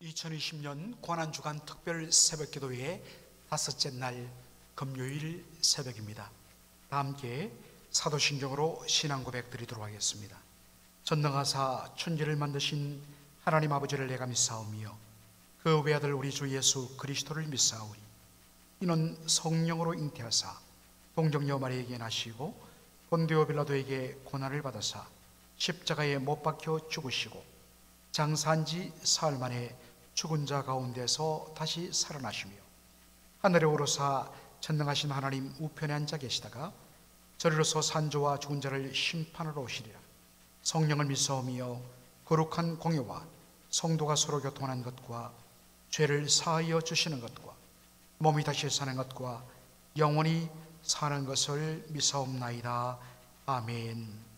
2020년 고난주간 특별 새벽기도회의 다섯째 날 금요일 새벽입니다. 다 함께 사도신경으로 신앙고백 드리도록 하겠습니다. 전능하사 천지를 만드신 하나님 아버지를 내가 믿사오며 그 외아들 우리 주 예수 그리스도를 믿사오니 이는 성령으로 잉태하사 동정녀 마리아에게 나시고 본디오 빌라도에게 고난을 받으사 십자가에 못 박혀 죽으시고 장사한 지 사흘 만에 죽은 자 가운데서 다시 살아나시며 하늘에 오르사 전능하신 하나님 우편에 앉아 계시다가 저리로서 산조와 죽은 자를 심판하러 오시리라. 성령을 믿사오며 거룩한 공예와 성도가 서로 교통하는 것과 죄를 사하여 주시는 것과 몸이 다시 사는 것과 영원히 사는 것을 믿사옵나이다. 아멘.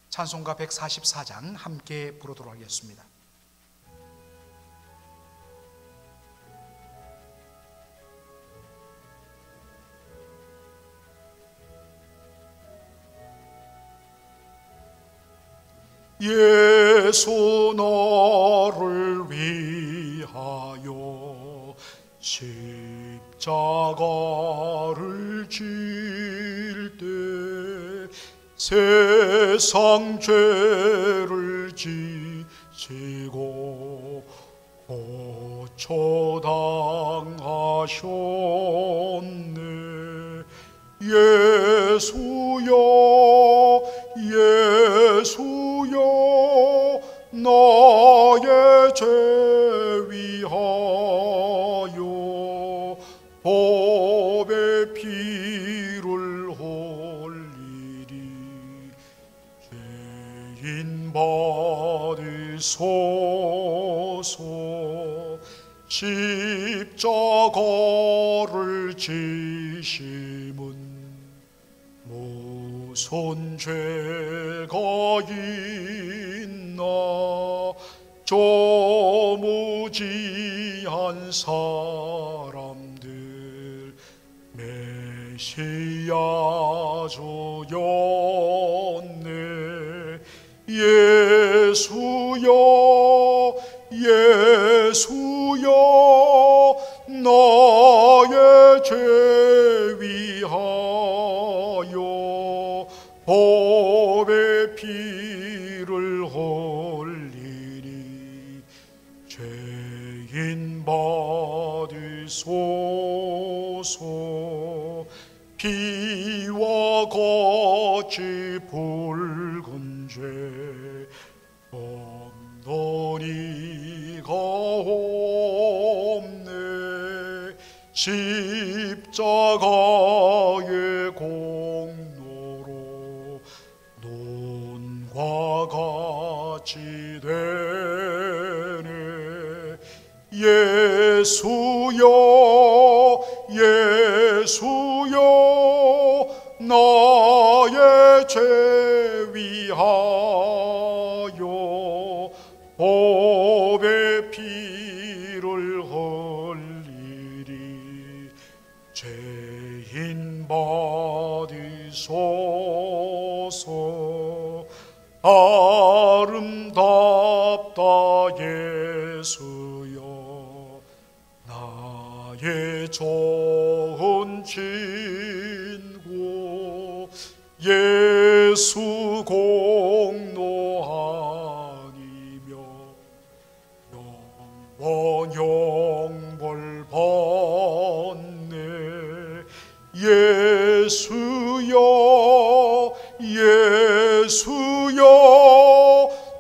찬송가 144장 함께 부르도록 하겠습니다. 예수 너를 위하여 십자가를 질 때 세상 죄를 지시고 고초당하셨네. 예수여 예수여 나의 죄 위하여 법의 피를 흘리리. 죄인 받으소서. 십자가를 지심은 무슨 죄가 있나. 조무지한 사람들 메시아 주였네. 예수여 예수여 나의 죄 위하여 법의 피를 흘리리. 죄인 받으소서. 피와 같이 붉은 죄 없느니가 없네. 십자가의 공로로 눈과 같이 되네. 예수여 예수여 나의 죄 위하여 법의 피를 흘리리. 죄인 받으소서. 아름답다 예수여 나의 좋은 친구. 예수 공로 아니며 영원 영벌 받네. 예수여 예수여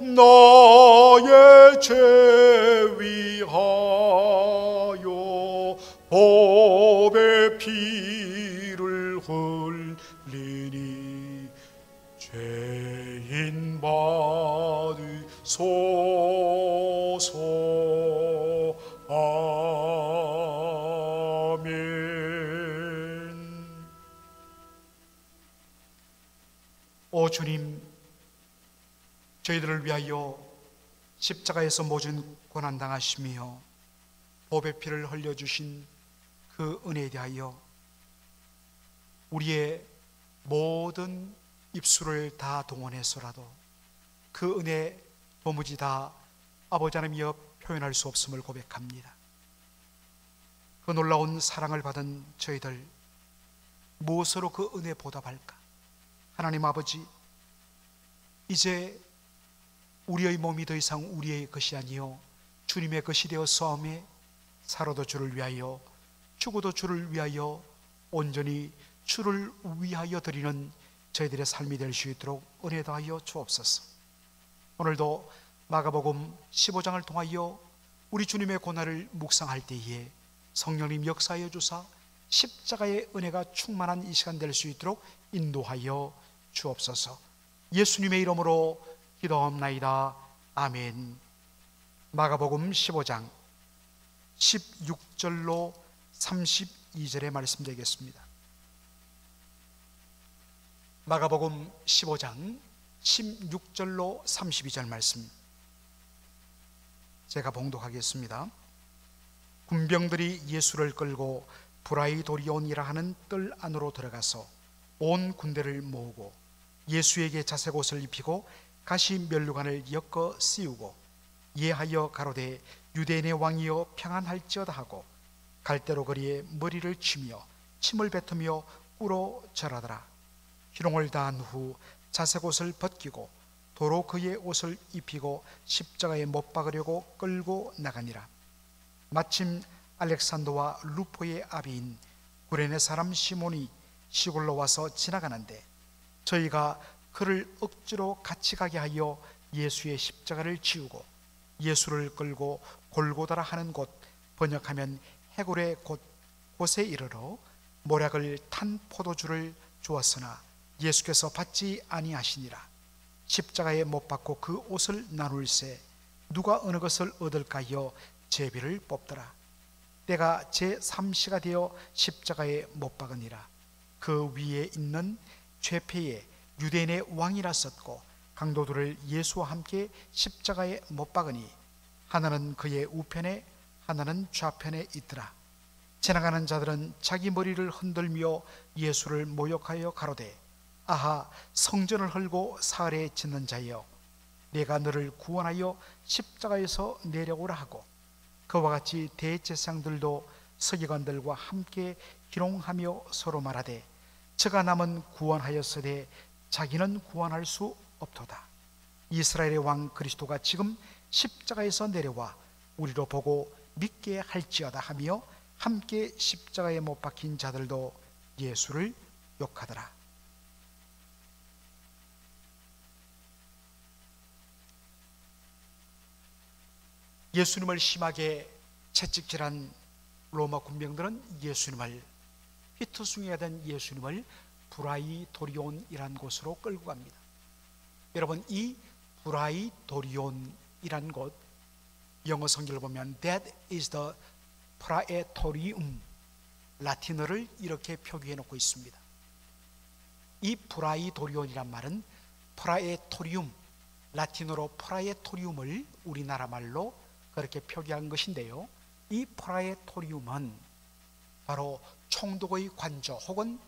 나의 죄 위하여 법의 피를 흘리니. 죄인 받으소서. 아멘. 오 주님, 저희들을 위하여 십자가에서 모진 고난당하시며 법의 피를 흘려주신 그 은혜에 대하여 우리의 모든 입술을 다 동원해서라도 그 은혜 도무지 다 아버지 하나님이여 표현할 수 없음을 고백합니다. 그 놀라운 사랑을 받은 저희들 무엇으로 그 은혜 보답할까? 하나님 아버지, 이제 우리의 몸이 더 이상 우리의 것이 아니요 주님의 것이 되어 싸움에 살아도 주를 위하여 죽어도 주를 위하여 온전히 주를 위하여 드리는 저희들의 삶이 될 수 있도록 은혜 더하여 주옵소서. 오늘도 마가복음 15장을 통하여 우리 주님의 고난을 묵상할 때에 성령님 역사하여 주사 십자가의 은혜가 충만한 이 시간 될 수 있도록 인도하여 주옵소서. 예수님의 이름으로 기도하옵나이다. 아멘. 마가복음 15장 16절로 32절의 말씀 되겠습니다. 마가복음 15장 16절로 32절 말씀 제가 봉독하겠습니다. 군병들이 예수를 끌고 브라이도리온이라 하는 뜰 안으로 들어가서 온 군대를 모으고 예수에게 자색옷을 입히고 가시 면류관을 엮어 씌우고 예하여 가로되 유대인의 왕이여 평안할지어다 하고 갈대로 거리에 머리를 치며 침을 뱉으며 꿇어 절하더라. 희롱을 다한 후 자색옷을 벗기고 도로 그의 옷을 입히고 십자가에 못 박으려고 끌고 나가니라. 마침 알렉산더와 루포의 아비인 구레네 사람 시몬이 시골로 와서 지나가는데 저희가 그를 억지로 같이 가게 하여 예수의 십자가를 지우고 예수를 끌고 골고다라 하는 곳, 번역하면 해골의 곳에 이르러 모략을 탄 포도주를 주었으나 예수께서 받지 아니하시니라. 십자가에 못 박고 그 옷을 나눌세 누가 어느 것을 얻을까 하여 제비를 뽑더라. 때가 제3시가 되어 십자가에 못 박으니라. 그 위에 있는 죄패에 유대인의 왕이라 썼고 강도들을 예수와 함께 십자가에 못 박으니 하나는 그의 우편에 하나는 좌편에 있더라. 지나가는 자들은 자기 머리를 흔들며 예수를 모욕하여 가로되 아하 성전을 헐고 사흘에 짓는 자여 내가 너를 구원하여 십자가에서 내려오라 하고 그와 같이 대제사장들도 서기관들과 함께 희롱하며 서로 말하되 저가 남은 구원하였으되 자기는 구원할 수 없도다. 이스라엘의 왕 그리스도가 지금 십자가에서 내려와 우리로 보고 믿게 할지어다 하며 함께 십자가에 못 박힌 자들도 예수를 욕하더라. 예수님을 심하게 채찍질한 로마 군병들은 예수님을 피투성이가 된 예수님을 브라이도리온이란 곳으로 끌고 갑니다. 여러분, 이 브라이도리온이란 곳 영어 성경을 보면 That is the praetorium 라틴어를 이렇게 표기해 놓고 있습니다. 이 브라이도리온이란 말은 프라에토리움, 라틴어로 프라에토리움을 우리나라 말로 그렇게 표기한 것인데요, 이 프라에토리움은 바로 총독의 관저 혹은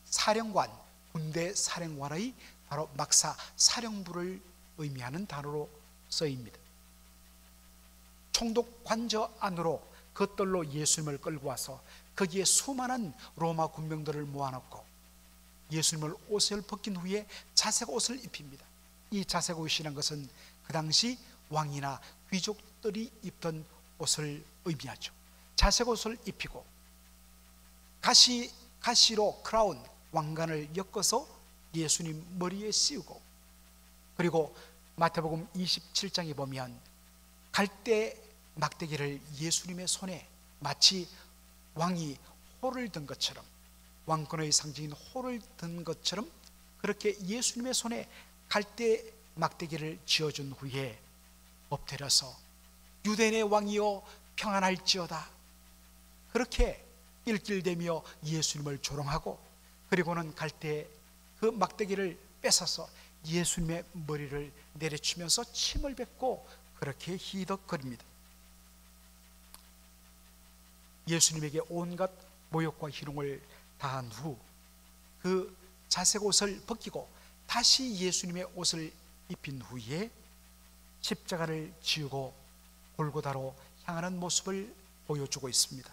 사령관, 군대 사령관의 바로 막사, 사령부를 의미하는 단어로 쓰입니다. 총독 관저 안으로 그 뜰로 예수님을 끌고 와서 거기에 수많은 로마 군병들을 모아놓고 예수님을 옷을 벗긴 후에 자색 옷을 입힙니다. 이 자색 옷이라는 것은 그 당시 왕이나 귀족들이 입던 옷을 의미하죠. 자색 옷을 입히고 가시로 크라운, 왕관을 엮어서 예수님 머리에 씌우고, 그리고 마태복음 27장에 보면 갈대 막대기를 예수님의 손에 마치 왕이 호를 든 것처럼, 왕권의 상징인 호를 든 것처럼 그렇게 예수님의 손에 갈대 막대기를 쥐어준 후에 엎드려서 유대인의 왕이여 평안할지어다 그렇게 낄낄대며 예수님을 조롱하고, 그리고는 갈대 그 막대기를 뺏어서 예수님의 머리를 내려치면서 침을 뱉고 그렇게 희덕거립니다. 예수님에게 온갖 모욕과 희롱을 다한 후 그 자색 옷을 벗기고 다시 예수님의 옷을 입힌 후에 십자가를 지우고 골고다로 향하는 모습을 보여주고 있습니다.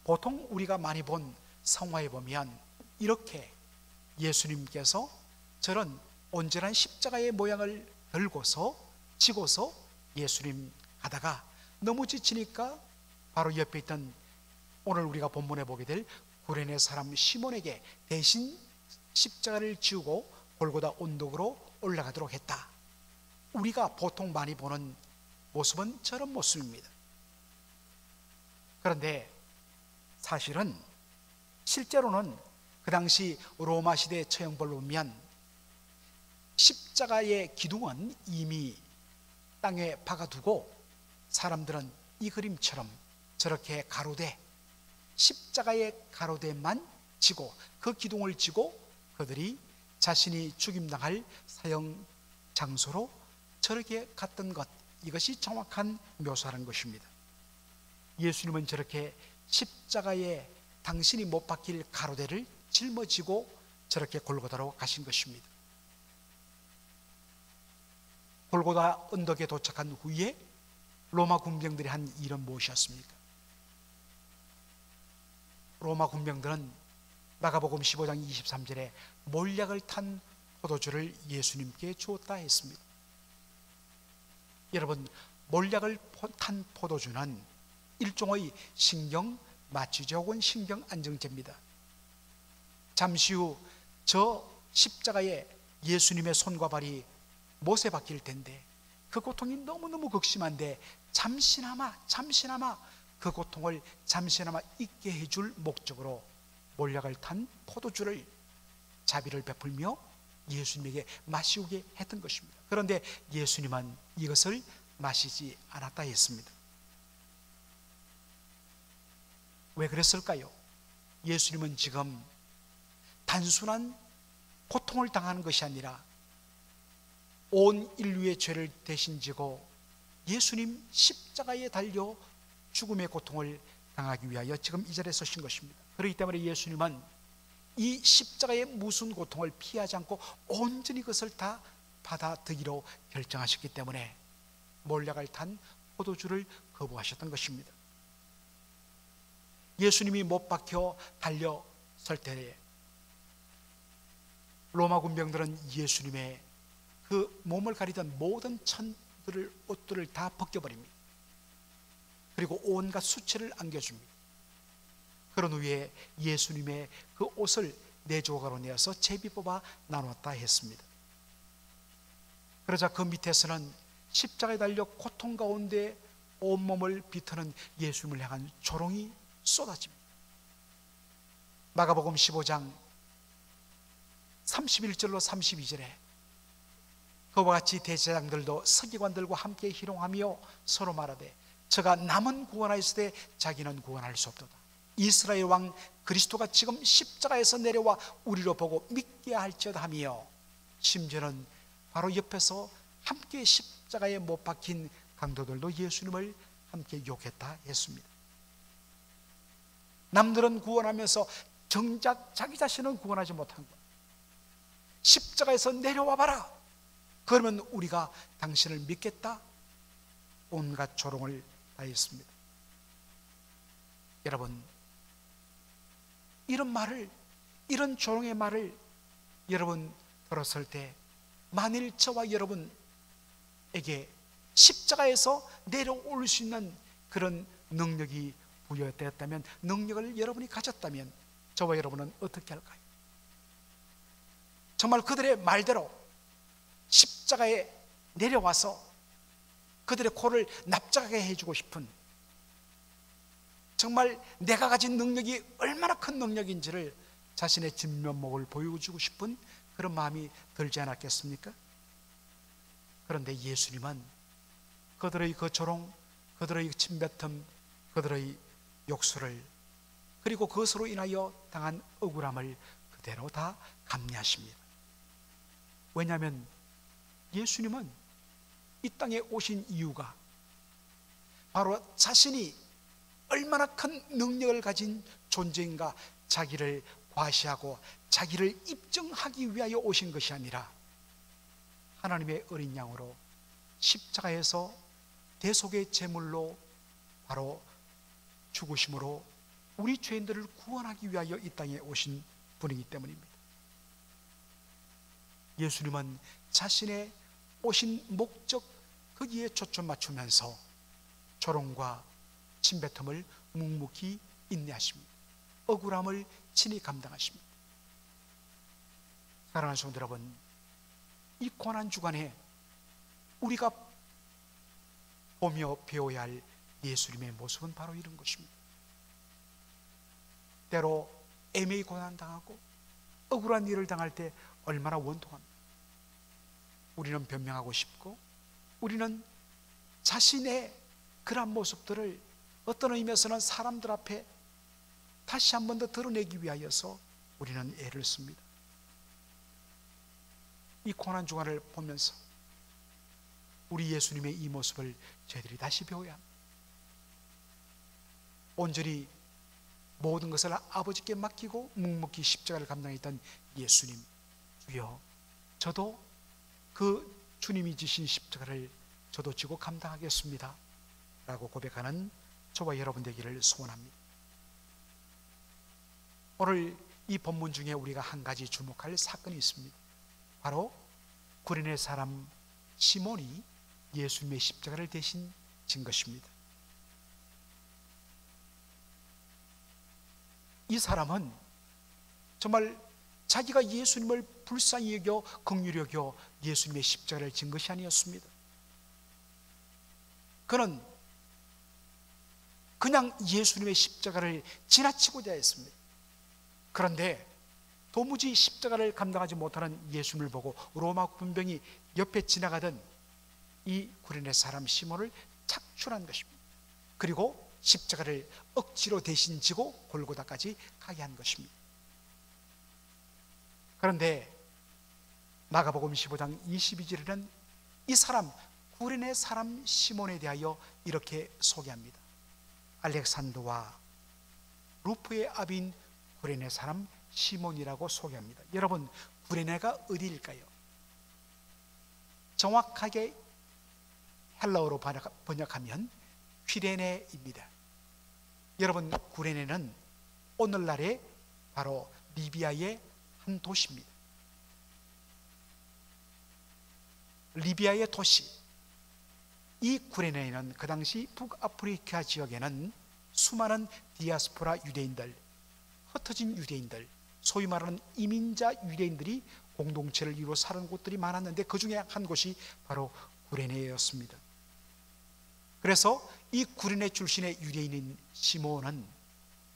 보통 우리가 많이 본 성화에 보면 이렇게 예수님께서 저런 온전한 십자가의 모양을 들고서 지고서 예수님 가다가 너무 지치니까 바로 옆에 있던 오늘 우리가 본문에 보게 될 구레네 사람 시몬에게 대신 십자가를 지우고 골고다 언덕으로 올라가도록 했다. 우리가 보통 많이 보는 모습은 저런 모습입니다. 그런데 사실은 실제로는 그 당시 로마 시대 처형벌로 보면 십자가의 기둥은 이미 땅에 박아두고 사람들은 이 그림처럼 저렇게 가로대, 십자가의 가로대만 지고 그 기둥을 지고 그들이 자신이 죽임당할 사형 장소로 저렇게 갔던 것, 이것이 정확한 묘사라는 것입니다. 예수님은 저렇게 십자가에 당신이 못 박힐 가로대를 짊어지고 저렇게 골고다로 가신 것입니다. 골고다 언덕에 도착한 후에 로마 군병들이 한 일은 무엇이었습니까? 로마 군병들은 마가복음 15장 23절에 몰약을 탄 포도주를 예수님께 주었다 했습니다. 여러분, 몰약을 탄 포도주는 일종의 신경 마취제 혹은 신경 안정제입니다. 잠시 후 저 십자가에 예수님의 손과 발이 못에 박힐 텐데 그 고통이 너무너무 극심한데 잠시나마 그 고통을 잠시나마 잊게 해줄 목적으로 몰약을 탄 포도주를 자비를 베풀며 예수님에게 마시우게 했던 것입니다. 그런데 예수님은 이것을 마시지 않았다 했습니다. 왜 그랬을까요? 예수님은 지금 단순한 고통을 당하는 것이 아니라 온 인류의 죄를 대신 지고 예수님 십자가에 달려 죽음의 고통을 당하기 위하여 지금 이 자리에 서신 것입니다. 그렇기 때문에 예수님은 이 십자가의 무슨 고통을 피하지 않고 온전히 그것을 다 받아들이기로 결정하셨기 때문에 몰약을 탄 포도주를 거부하셨던 것입니다. 예수님이 못 박혀 달려설 때에 로마 군병들은 예수님의 그 몸을 가리던 모든 천들을 옷들을 다 벗겨버립니다. 그리고 온갖 수치를 안겨줍니다. 그런 후에 예수님의 그 옷을 네 조각으로 내어서 제비 뽑아 나눴다 했습니다. 그러자 그 밑에서는 십자가에 달려 고통 가운데 온몸을 비트는 예수님을 향한 조롱이 쏟아집니다. 마가복음 15장 31절로 32절에 그와 같이 대제사장들도 서기관들과 함께 희롱하며 서로 말하되 저가 남은 구원하였으되 자기는 구원할 수 없도다. 이스라엘 왕 그리스도가 지금 십자가에서 내려와 우리로 보고 믿게 할지어다 하며 심지어는 바로 옆에서 함께 십자가에 못 박힌 강도들도 예수님을 함께 욕했다 했습니다. 남들은 구원하면서 정작 자기 자신은 구원하지 못한 것, 십자가에서 내려와 봐라, 그러면 우리가 당신을 믿겠다, 온갖 조롱을 다했습니다. 여러분, 이런 조롱의 말을 여러분 들었을 때 만일 저와 여러분에게 십자가에서 내려올 수 있는 그런 능력이 부여되었다면, 능력을 여러분이 가졌다면 저와 여러분은 어떻게 할까요? 정말 그들의 말대로 십자가에 내려와서 그들의 코를 납작하게 해주고 싶은, 정말 내가 가진 능력이 얼마나 큰 능력인지를 자신의 진면목을 보여주고 싶은 그런 마음이 들지 않았겠습니까? 그런데 예수님은 그들의 그 조롱, 그들의 침뱉음, 그들의 욕설을, 그리고 그것으로 인하여 당한 억울함을 그대로 다 감내하십니다. 왜냐하면 예수님은 이 땅에 오신 이유가 바로 자신이 얼마나 큰 능력을 가진 존재인가 자기를 과시하고 자기를 입증하기 위하여 오신 것이 아니라 하나님의 어린 양으로 십자가에서 대속의 제물로 바로 죽으심으로 우리 죄인들을 구원하기 위하여 이 땅에 오신 분이기 때문입니다. 예수님은 자신의 오신 목적 거기에 초점 맞추면서 조롱과 침뱉음을 묵묵히 인내하십니다. 억울함을 친히 감당하십니다. 사랑하는 성도 여러분, 이 고난 주간에 우리가 보며 배워야 할 예수님의 모습은 바로 이런 것입니다. 때로 애매히 고난당하고 억울한 일을 당할 때 얼마나 원통합니다. 우리는 변명하고 싶고 우리는 자신의 그런 모습들을 어떤 의미에서는 사람들 앞에 다시 한 번 더 드러내기 위하여서 우리는 애를 씁니다. 이 고난 주간을 보면서 우리 예수님의 이 모습을 저희들이 다시 배워야 합니다. 온전히 모든 것을 아버지께 맡기고 묵묵히 십자가를 감당했던 예수님, 주여 저도 그 주님이 지신 십자가를 저도 지고 감당하겠습니다 라고 고백하는 저와 여러분 되기를 소원합니다. 오늘 이 본문 중에 우리가 한 가지 주목할 사건이 있습니다. 바로 구레네 사람 시몬이 예수님의 십자가를 대신 진 것입니다. 이 사람은 정말 자기가 예수님을 불쌍히 여겨 긍휼히 여겨 예수님의 십자가를 진 것이 아니었습니다. 그는 그냥 예수님의 십자가를 지나치고자 했습니다. 그런데 도무지 십자가를 감당하지 못하는 예수님을 보고 로마 군병이 옆에 지나가던 이 구레네 사람 시몬을 착출한 것입니다. 그리고 십자가를 억지로 대신 지고 골고다까지 가게 한 것입니다. 그런데 마가복음 15장 22절에는 이 사람 구레네 사람 시몬에 대하여 이렇게 소개합니다. 알렉산더와 루프의 아비인 구레네 사람 시몬이라고 소개합니다. 여러분, 구레네가 어디일까요? 정확하게 헬라어로 번역하면 퀴레네입니다. 여러분, 구레네는 오늘날의 바로 리비아의 한 도시입니다. 리비아의 도시, 이 구레네에는 그 당시 북아프리카 지역에는 수많은 디아스포라 유대인들, 흩어진 유대인들, 소위 말하는 이민자 유대인들이 공동체를 이루어 사는 곳들이 많았는데 그 중에 한 곳이 바로 구레네였습니다. 그래서 이 구레네 출신의 유대인인 시몬은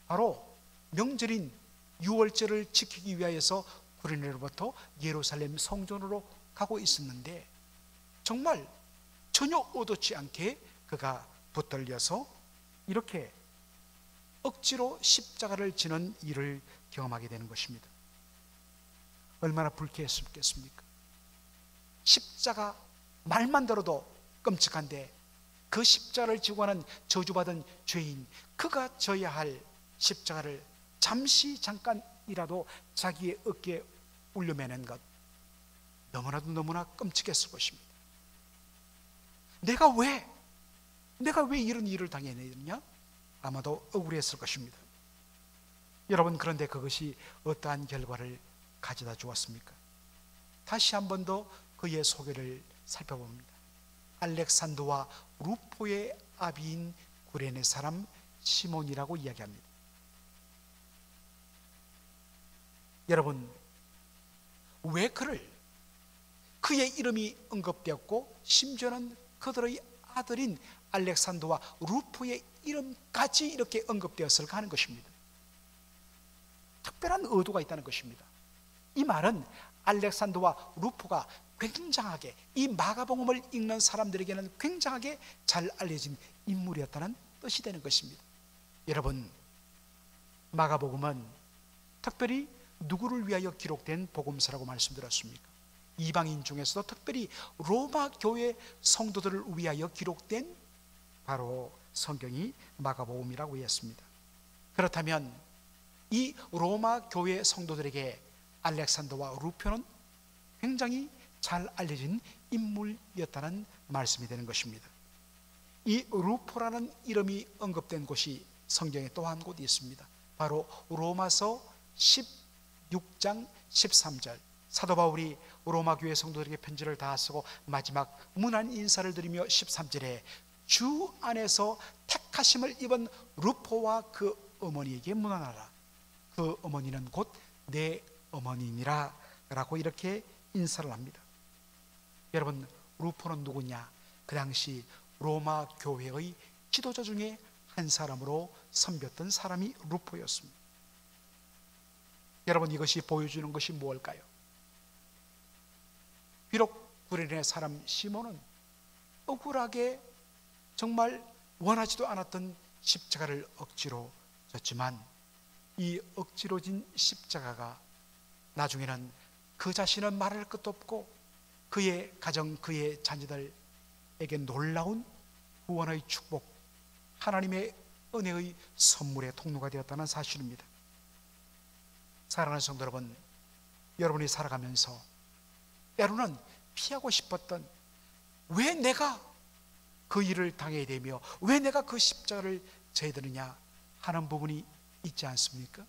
바로 명절인 유월절을 지키기 위하여서 구레네로부터 예루살렘 성전으로 가고 있었는데 정말 전혀 의도치 않게 그가 붙들려서 이렇게 억지로 십자가를 지는 일을 경험하게 되는 것입니다. 얼마나 불쾌했겠습니까? 십자가 말만 들어도 끔찍한데 그 십자가를 지고 가는 저주받은 죄인, 그가 져야 할 십자가를 잠깐이라도 자기의 어깨에 울려매는 것, 너무나 끔찍했을 것입니다. 내가 왜 이런 일을 당해내느냐? 아마도 억울했을 것입니다. 여러분, 그런데 그것이 어떠한 결과를 가져다 주었습니까? 다시 한 번 더 그의 소개를 살펴봅니다. 알렉산더와 루포의 아비인 구레네 사람 시몬이라고 이야기합니다. 여러분, 왜 그의 이름이 언급되었고 심지어는 그들의 아들인 알렉산더와 루포의 이름까지 이렇게 언급되었을까 하는 것입니다. 특별한 의도가 있다는 것입니다. 이 말은 알렉산더와 루포가 굉장하게, 이 마가복음을 읽는 사람들에게는 굉장하게 잘 알려진 인물이었다는 뜻이 되는 것입니다. 여러분, 마가복음은 특별히 누구를 위하여 기록된 복음서라고 말씀드렸습니까? 이방인 중에서도 특별히 로마 교회 성도들을 위하여 기록된 바로 성경이 마가복음이라고 했습니다. 그렇다면 이 로마 교회 성도들에게 알렉산더와 루포는 굉장히 잘 알려진 인물이었다는 말씀이 되는 것입니다. 이 루포라는 이름이 언급된 곳이 성경에 또 한 곳이 있습니다. 바로 로마서 16장 13절. 사도 바울이 로마 교회 성도들에게 편지를 다 쓰고 마지막 문안 인사를 드리며 13절에 주 안에서 택하심을 입은 루포와 그 어머니에게 문안하라. 그 어머니는 곧 내 어머니니라 라고 이렇게 인사를 합니다. 여러분, 루포는 누구냐? 그 당시 로마 교회의 지도자 중에 한 사람으로 섬겼던 사람이 루포였습니다. 여러분, 이것이 보여주는 것이 무엇일까요? 비록 구레네 사람 시몬은 억울하게 정말 원하지도 않았던 십자가를 억지로 졌지만 이 억지로 진 십자가가 나중에는 그 자신은 말할 것도 없고 그의 가정, 그의 자녀들에게 놀라운 구원의 축복, 하나님의 은혜의 선물의 통로가 되었다는 사실입니다. 사랑하는 성도 여러분, 여러분이 살아가면서 때로는 피하고 싶었던, 왜 내가 그 일을 당해야 되며 왜 내가 그 십자가를 져야 되느냐 하는 부분이 있지 않습니까?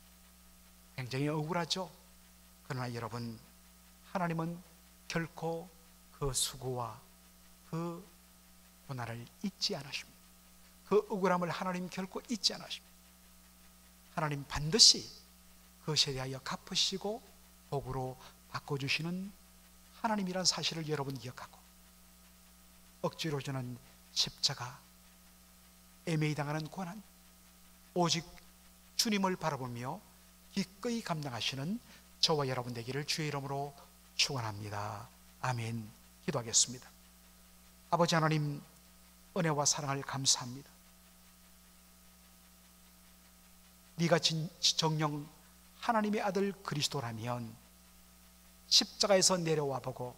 굉장히 억울하죠. 그러나 여러분, 하나님은 결코 그 수고와 그 고난을 잊지 않으십니다. 그 억울함을 하나님 결코 잊지 않으십니다. 하나님 반드시 그것에 대하여 갚으시고 복으로 바꿔주시는 하나님이란 사실을 여러분 기억하고, 억지로 주는 십자가, 애매히 당하는 고난, 오직 주님을 바라보며 기꺼이 감당하시는 저와 여러분 되기를 주의 이름으로 축원합니다. 아멘. 기도하겠습니다. 아버지 하나님, 은혜와 사랑을 감사합니다. 네가 정녕 하나님의 아들 그리스도라면 십자가에서 내려와 보고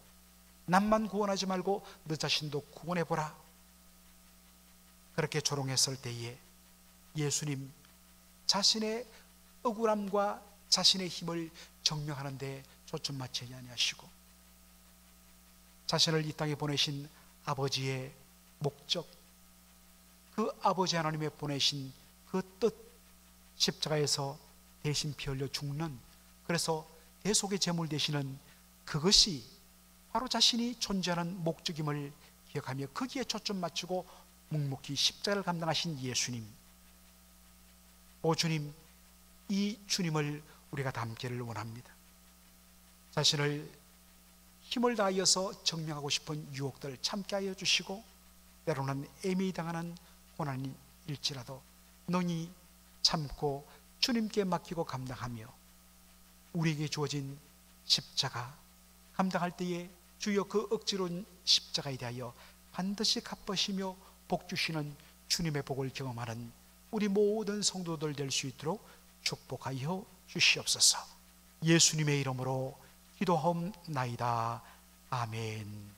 남만 구원하지 말고 너 자신도 구원해 보라. 그렇게 조롱했을 때에 예수님 자신의 억울함과 자신의 힘을 증명하는 데 초점 맞추지 아니하시고 자신을 이 땅에 보내신 아버지의 목적, 그 아버지 하나님의 보내신 그 뜻, 십자가에서 대신 피 흘려 죽는, 그래서 대속의 제물 되시는 그것이 바로 자신이 존재하는 목적임을 기억하며 거기에 초점 맞추고 묵묵히 십자가를 감당하신 예수님, 오 주님, 이 주님을 우리가 닮기를 원합니다. 자신을 힘을 다하여서 증명하고 싶은 유혹들을 참게 하여 주시고 때로는 애매히 당하는 고난일지라도 능히 참고 주님께 맡기고 감당하며 우리에게 주어진 십자가 감당할 때에 주여 그 억지로 십자가에 대하여 반드시 갚으시며 복 주시는 주님의 복을 경험하는 우리 모든 성도들 될 수 있도록 축복하여 주시옵소서. 예수님의 이름으로 기도하옵나이다. 아멘.